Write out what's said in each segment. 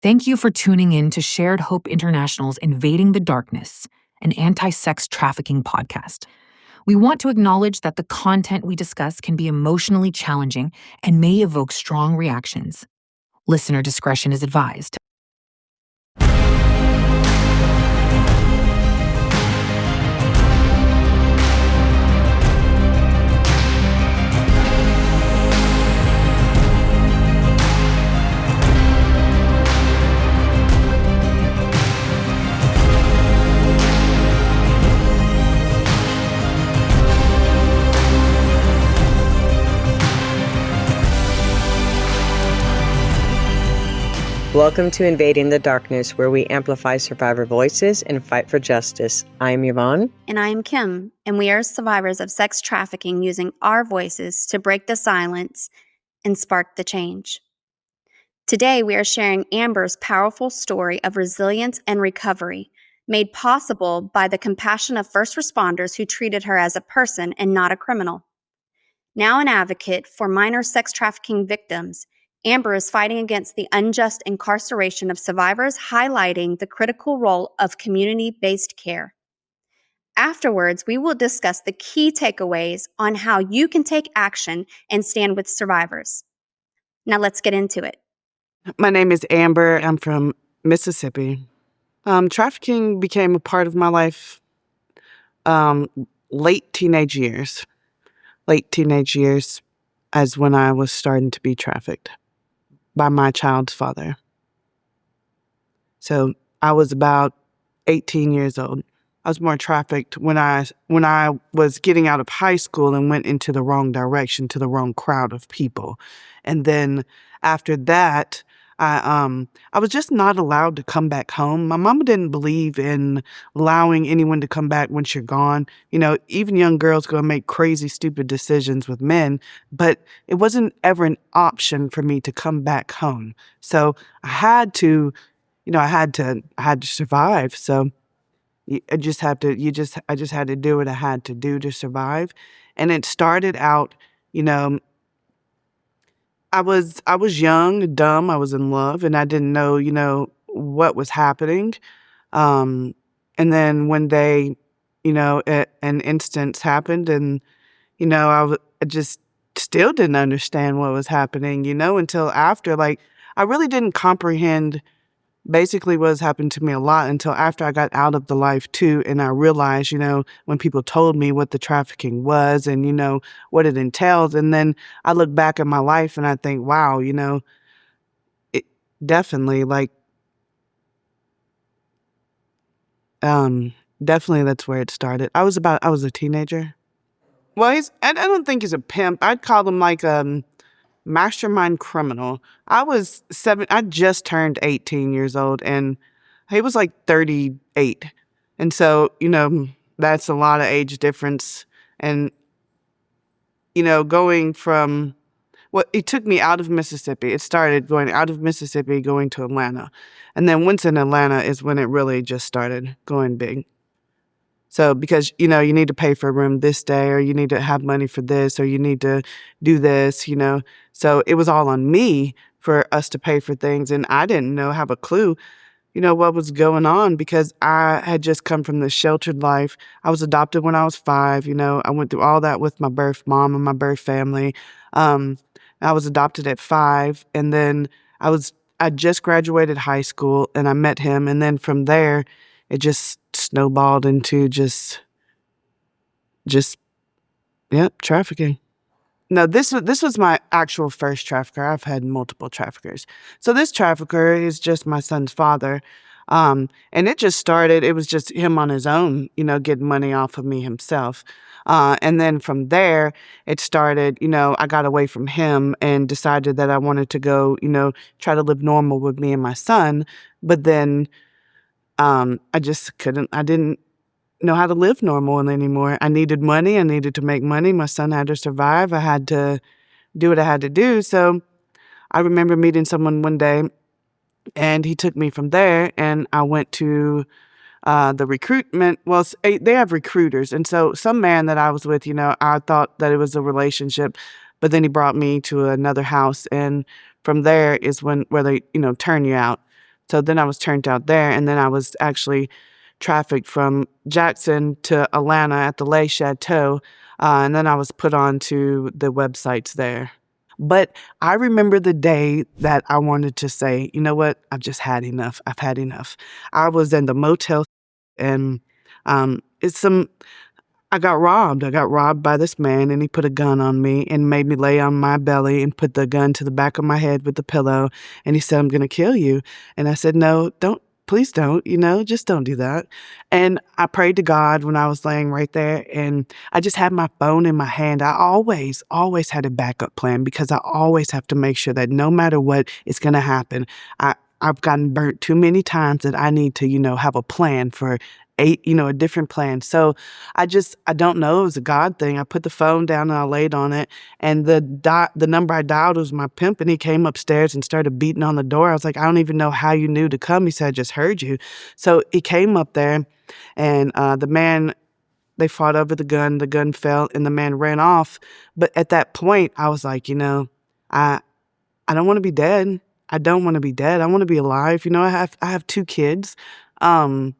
Thank you for tuning in to Shared Hope International's Invading the Darkness, an anti-sex trafficking podcast. We want to acknowledge that the content we discuss can be emotionally challenging and may evoke strong reactions. Listener discretion is advised. Welcome to Invading the Darkness, where we amplify survivor voices and fight for justice. I'm Yvonne. And I am Kim, and we are survivors of sex trafficking using our voices to break the silence and spark the change. Today, we are sharing Amber's powerful story of resilience and recovery, made possible by the compassion of first responders who treated her as a person and not a criminal. Now an advocate for minor sex trafficking victims, Amber is fighting against the unjust incarceration of survivors, highlighting the critical role of community-based care. Afterwards, we will discuss the key takeaways on how you can take action and stand with survivors. Now let's get into it. My name is Amber. I'm from Mississippi. Trafficking became a part of my life late teenage years. Late teenage years as when I was starting to be trafficked by my child's father. So I was about 18 years old. I was more trafficked when I was getting out of high school and went into the wrong direction, to the wrong crowd of people. And then after that, I was just not allowed to come back home. My mama didn't believe in allowing anyone to come back once you're gone. You know, even young girls go and make crazy, stupid decisions with men, but it wasn't ever an option for me to come back home. So I had to, I had to survive. So I just had to do what I had to do to survive. And it started out, I was young, dumb, I was in love, and I didn't know, what was happening. And then one day, an instance happened, and, I just still didn't understand what was happening, until after. Like, I really didn't comprehend basically what has happened to me a lot until after I got out of the life too. And I realized, when people told me what the trafficking was and, what it entails. And then I look back at my life and I think, wow, it definitely definitely that's where it started. I was a teenager. Well, I don't think he's a pimp. I'd call him like mastermind criminal. I just turned 18 years old and he was like 38. And so, that's a lot of age difference. And, going from, it took me out of Mississippi. It started going out of Mississippi, going to Atlanta. And then once in Atlanta is when it really just started going big. So because, you need to pay for a room this day, or you need to have money for this, or you need to do this, So it was all on me for us to pay for things. And I didn't have a clue, what was going on, because I had just come from this sheltered life. I was adopted when I was 5. I went through all that with my birth mom and my birth family. I was adopted at 5. And then I just graduated high school and I met him. And then from there, it just snowballed into just trafficking. No, this was my actual first trafficker. I've had multiple traffickers. So this trafficker is just my son's father. And it just started, it was just him on his own, getting money off of me himself. And then from there, it started, I got away from him and decided that I wanted to go, try to live normal with me and my son. But then I didn't know how to live normal anymore. I needed money. I needed to make money. My son had to survive. I had to do what I had to do. So I remember meeting someone one day and he took me from there and I went to the recruitment. Well, they have recruiters. And so some man that I was with, I thought that it was a relationship, but then he brought me to another house. And from there is where they, turn you out. So then I was turned out there, and then I was actually trafficked from Jackson to Atlanta at the Lay Chateau, and then I was put on to the websites there. But I remember the day that I wanted to say, "You know what? I've just had enough. I've had enough." I was in the motel, and, it's some I got robbed. I got robbed by this man, and he put a gun on me and made me lay on my belly and put the gun to the back of my head with the pillow, and he said, "I'm gonna kill you." And I said, "No, don't, please don't, just don't do that." And I prayed to God when I was laying right there, and I just had my phone in my hand. I always, always had a backup plan because I always have to make sure that no matter what is gonna happen, I've gotten burnt too many times that I need to, have a plan for a different plan. So I don't know, it was a God thing. I put the phone down and I laid on it, and the number I dialed was my pimp, and he came upstairs and started beating on the door. I was like, "I don't even know how you knew to come." He said, "I just heard you." So he came up there, and they fought over the gun fell, and the man ran off. But at that point, I was like, I I don't wanna be dead. I don't wanna be dead. I wanna be alive. I have 2 kids. Um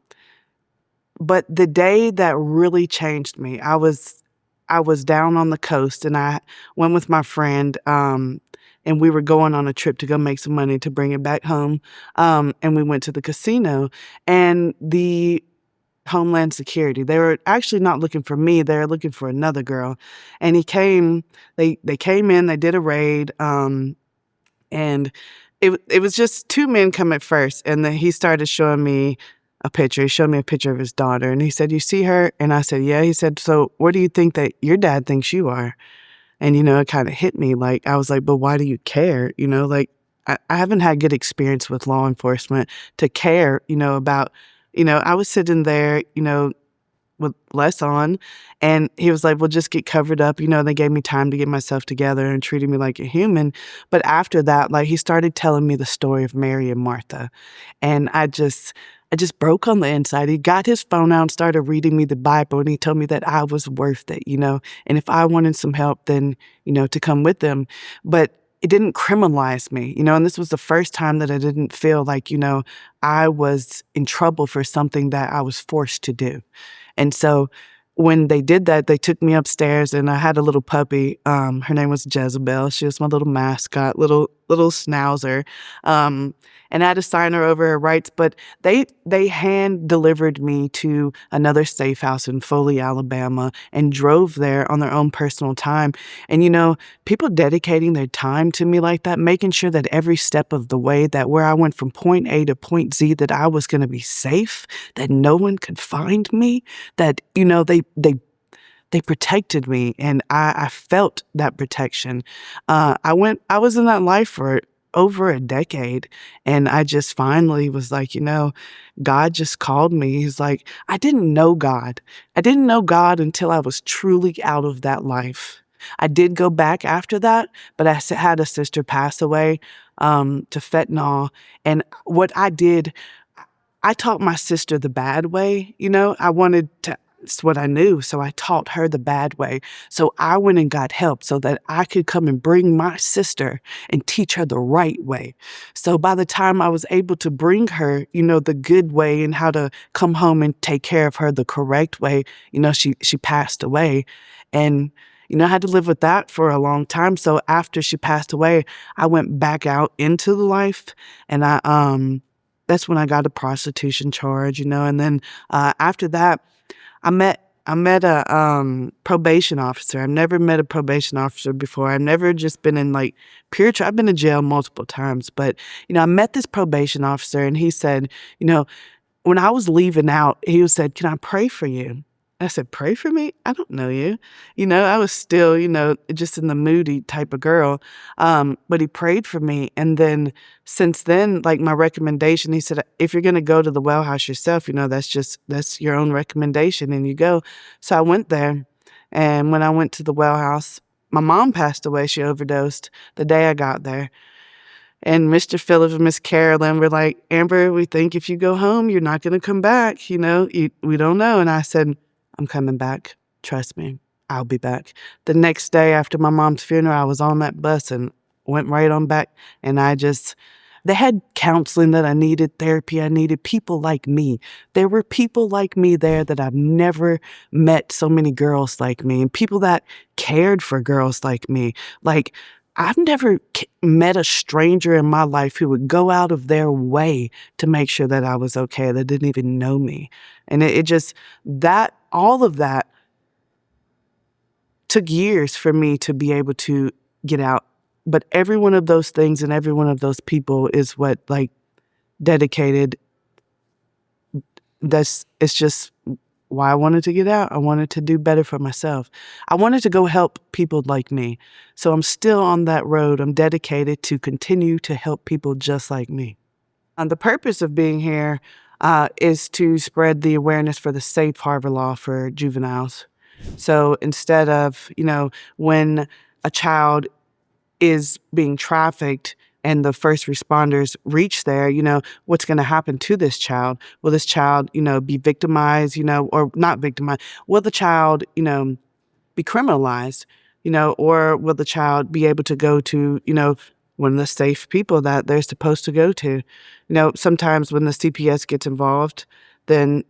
but the day that really changed me, I was down on the coast, and I went with my friend, and we were going on a trip to go make some money to bring it back home, and we went to the casino, and the Homeland Security, they were actually not looking for me, they were looking for another girl, and they came in, they did a raid, and it was just 2 men come at first, and then he started showing me a picture. He showed me a picture of his daughter, and he said, "You see her?" And I said, "Yeah." He said, "So, where do you think that your dad thinks you are?" And, it kinda hit me, like, I was like, "But why do you care?" Like, I haven't had good experience with law enforcement to care, about I was sitting there, with less on, and he was like, "Well, just get covered up," they gave me time to get myself together and treated me like a human. But after that, like, he started telling me the story of Mary and Martha, and I just broke on the inside. He got his phone out and started reading me the Bible, and he told me that I was worth it, and if I wanted some help, then, to come with him. But it didn't criminalize me, and this was the first time that I didn't feel like, I was in trouble for something that I was forced to do. And so when they did that, they took me upstairs, and I had a little puppy. Her name was Jezebel. She was my little mascot, little schnauzer. And I had to sign her over her rights, but they hand delivered me to another safe house in Foley, Alabama, and drove there on their own personal time. And people dedicating their time to me like that, making sure that every step of the way, that where I went from point A to point Z, that I was going to be safe, that no one could find me, that they protected me, and I felt that protection. I was in that life for over a decade, and I just finally was like, God just called me. He's like, I didn't know God. I didn't know God until I was truly out of that life. I did go back after that, but I had a sister pass away to fentanyl, and what I did, I taught my sister the bad way. I wanted to, it's what I knew, so I taught her the bad way. So I went and got help so that I could come and bring my sister and teach her the right way. So by the time I was able to bring her, the good way and how to come home and take care of her the correct way, she passed away. And I had to live with that for a long time. So after she passed away, I went back out into the life, and that's when I got a prostitution charge, and then after that, I met a probation officer. I've never met a probation officer before. I've never just been in like I've been in jail multiple times, but I met this probation officer, and he said, when I was leaving out, he said, "Can I pray for you?" I said, "Pray for me? I don't know you." I was still, just in the moody type of girl. But he prayed for me. And then since then, like my recommendation, he said, "If you're going to go to the well house yourself, that's your own recommendation, and you go." So I went there. And when I went to the well house, my mom passed away. She overdosed the day I got there. And Mr. Phillips and Miss Carolyn were like, "Amber, we think if you go home, you're not going to come back. We don't know." And I said, "I'm coming back. Trust me, I'll be back." The next day after my mom's funeral, I was on that bus and went right on back. And They had counseling that I needed, therapy I needed, people like me. There were people like me there that I've never met so many girls like me and people that cared for girls like me. Like, I've never met a stranger in my life who would go out of their way to make sure that I was okay, that didn't even know me. And it just, that, all of that took years for me to be able to get out. But every one of those things and every one of those people is what like dedicated. It's just why I wanted to get out. I wanted to do better for myself. I wanted to go help people like me. So I'm still on that road. I'm dedicated to continue to help people just like me. And the purpose of being here is to spread the awareness for the safe harbor law for juveniles. So instead of, when a child is being trafficked and the first responders reach there, what's going to happen to this child? Will this child, be victimized, or not victimized? Will the child, be criminalized, or will the child be able to go to, one of the safe people that they're supposed to go to? Sometimes when the CPS gets involved, then,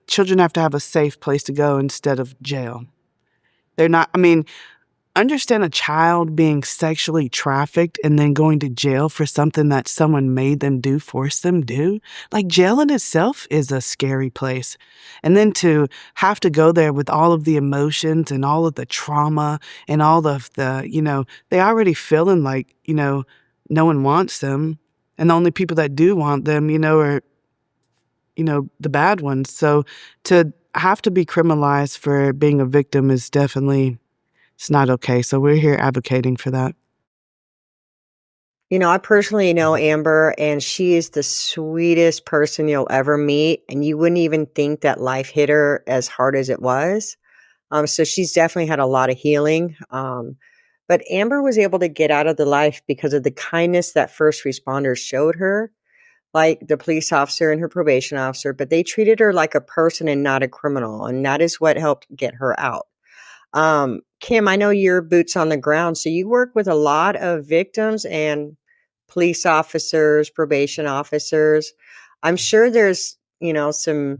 children have to have a safe place to go instead of jail. They're not, understand a child being sexually trafficked and then going to jail for something that someone made them do, forced them do. Like, jail in itself is a scary place. And then to have to go there with all of the emotions and all of the trauma and all of the, they already feeling like, no one wants them. And the only people that do want them, are, the bad ones. So to have to be criminalized for being a victim is definitely, it's not okay. So we're here advocating for that. I personally know Amber, and she is the sweetest person you'll ever meet. And you wouldn't even think that life hit her as hard as it was. So she's definitely had a lot of healing. But Amber was able to get out of the life because of the kindness that first responders showed her, like the police officer and her probation officer. But they treated her like a person and not a criminal. And that is what helped get her out. Kim, I know you're boots on the ground, so you work with a lot of victims and police officers, probation officers. I'm sure there's, some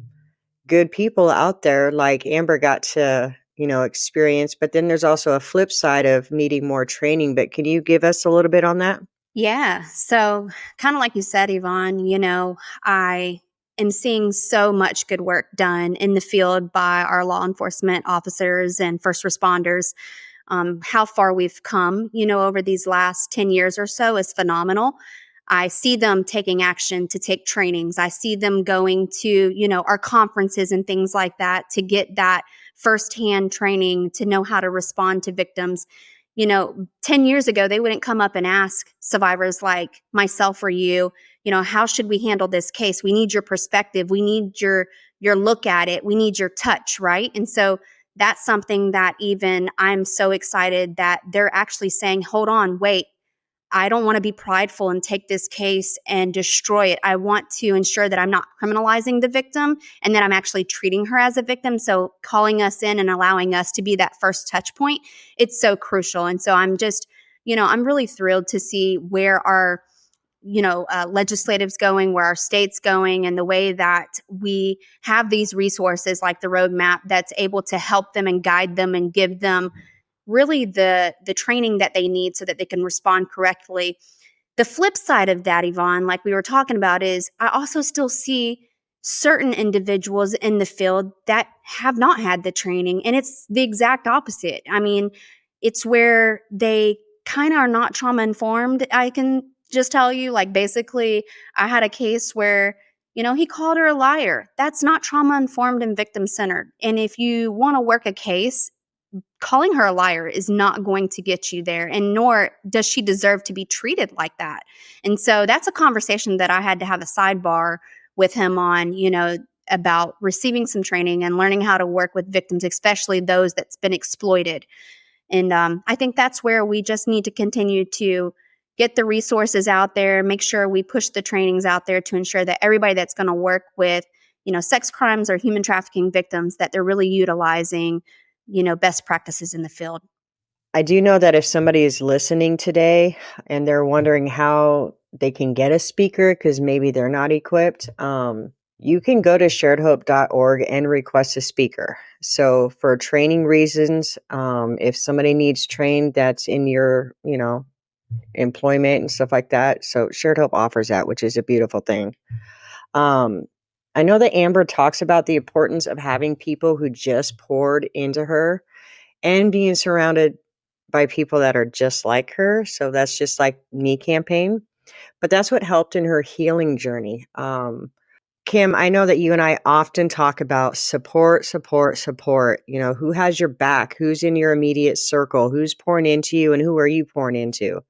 good people out there like Amber got to, experience, but then there's also a flip side of needing more training. But can you give us a little bit on that? Yeah. So, kind of like you said, Yvonne, I am seeing so much good work done in the field by our law enforcement officers and first responders. How far we've come, over these last 10 years or so is phenomenal. I see them taking action to take trainings. I see them going to, our conferences and things like that to get that firsthand training to know how to respond to victims. 10 years ago, they wouldn't come up and ask survivors like myself or you, how should we handle this case? We need your perspective. We need your look at it. We need your touch, right? And so that's something that even I'm so excited that they're actually saying, hold on, wait, I don't want to be prideful and take this case and destroy it. I want to ensure that I'm not criminalizing the victim and that I'm actually treating her as a victim. So calling us in and allowing us to be that first touch point, it's so crucial. And so I'm just, I'm really thrilled to see where our legislative's going, where our state's going, and the way that we have these resources like the roadmap that's able to help them and guide them and give them really the training that they need so that they can respond correctly. The flip side of that, Yvonne, like we were talking about, is I also still see certain individuals in the field that have not had the training, and it's the exact opposite. I mean, it's where they kind of are not trauma informed. I can just tell you, like, basically, I had a case where, he called her a liar. That's not trauma informed and victim centered. And if you want to work a case, calling her a liar is not going to get you there, and nor does she deserve to be treated like that. And so that's a conversation that I had to have a sidebar with him on, about receiving some training and learning how to work with victims, especially those that's been exploited. And I think that's where we just need to continue to get the resources out there, make sure we push the trainings out there to ensure that everybody that's going to work with, sex crimes or human trafficking victims, that they're really utilizing, best practices in the field. I do know that if somebody is listening today and they're wondering how they can get a speaker because maybe they're not equipped, you can go to sharedhope.org and request a speaker. So for training reasons, if somebody needs trained that's in your, employment and stuff like that, so Shared Hope offers that, which is a beautiful thing. I know that Amber talks about the importance of having people who just poured into her and being surrounded by people that are just like her. So that's just like Me campaign. But that's what helped in her healing journey. Kim, I know that you and I often talk about support, support, support. Who has your back? Who's in your immediate circle? Who's pouring into you and who are you pouring into?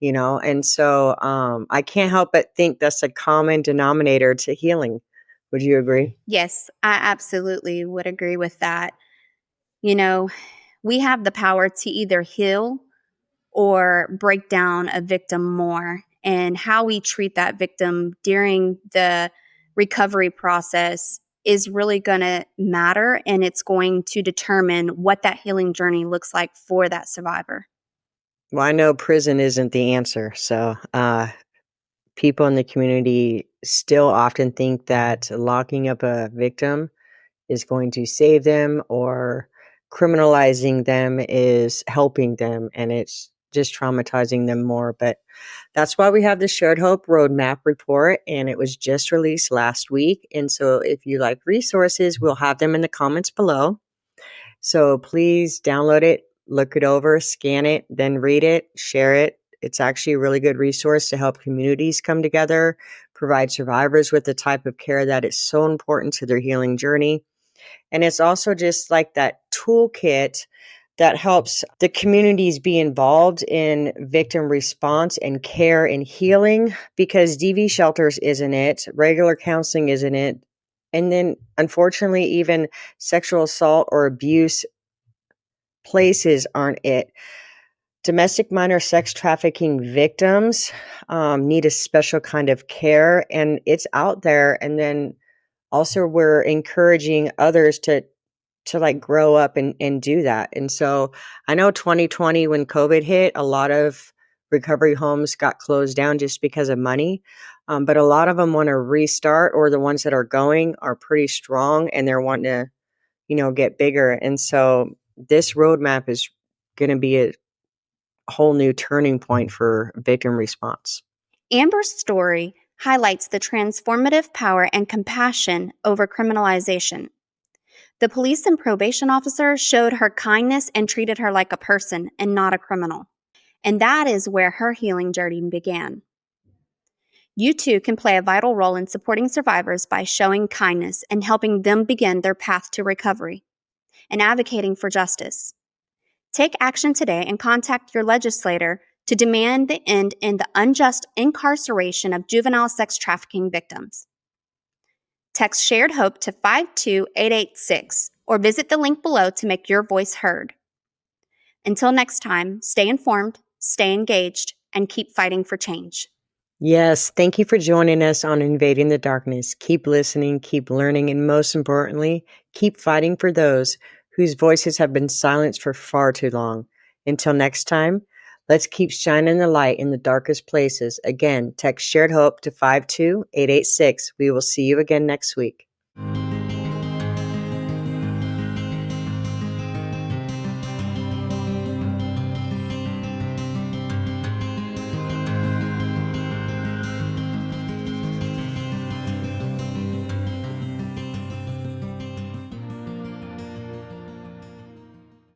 And so I can't help but think that's a common denominator to healing. Would you agree? Yes, I absolutely would agree with that. You know, we have the power to either heal or break down a victim more. And how we treat that victim during the recovery process is really going to matter, and it's going to determine what that healing journey looks like for that survivor. Well, I know prison isn't the answer. So people in the community still often think that locking up a victim is going to save them or criminalizing them is helping them, and it's just traumatizing them more. But that's why we have the Shared Hope Roadmap report, and it was just released last week. And so if you like resources, we'll have them in the comments below. So please download it, look it over, scan it, then read it, share it. It's actually a really good resource to help communities come together, provide survivors with the type of care that is so important to their healing journey. And it's also just like that toolkit that helps the communities be involved in victim response and care and healing, because DV shelters isn't it, regular counseling isn't it, and then unfortunately even sexual assault or abuse places aren't it. Domestic minor sex trafficking victims need a special kind of care, and it's out there. And then also we're encouraging others to like grow up and do that. And so I know 2020, when COVID hit, a lot of recovery homes got closed down just because of money. But a lot of them want to restart, or the ones that are going are pretty strong and they're wanting to, get bigger. And so this roadmap is going to be a whole new turning point for victim response. Amber's story highlights the transformative power and compassion over criminalization. The police and probation officer showed her kindness and treated her like a person and not a criminal. And that is where her healing journey began. You too can play a vital role in supporting survivors by showing kindness and helping them begin their path to recovery and advocating for justice. Take action today and contact your legislator to demand the end in the unjust incarceration of juvenile sex trafficking victims. Text Shared Hope to 52886 or visit the link below to make your voice heard. Until next time, stay informed, stay engaged, and keep fighting for change. Yes, thank you for joining us on Invading the Darkness. Keep listening, keep learning, and most importantly, keep fighting for those whose voices have been silenced for far too long. Until next time, let's keep shining the light in the darkest places. Again, text Shared Hope to 52886. We will see you again next week.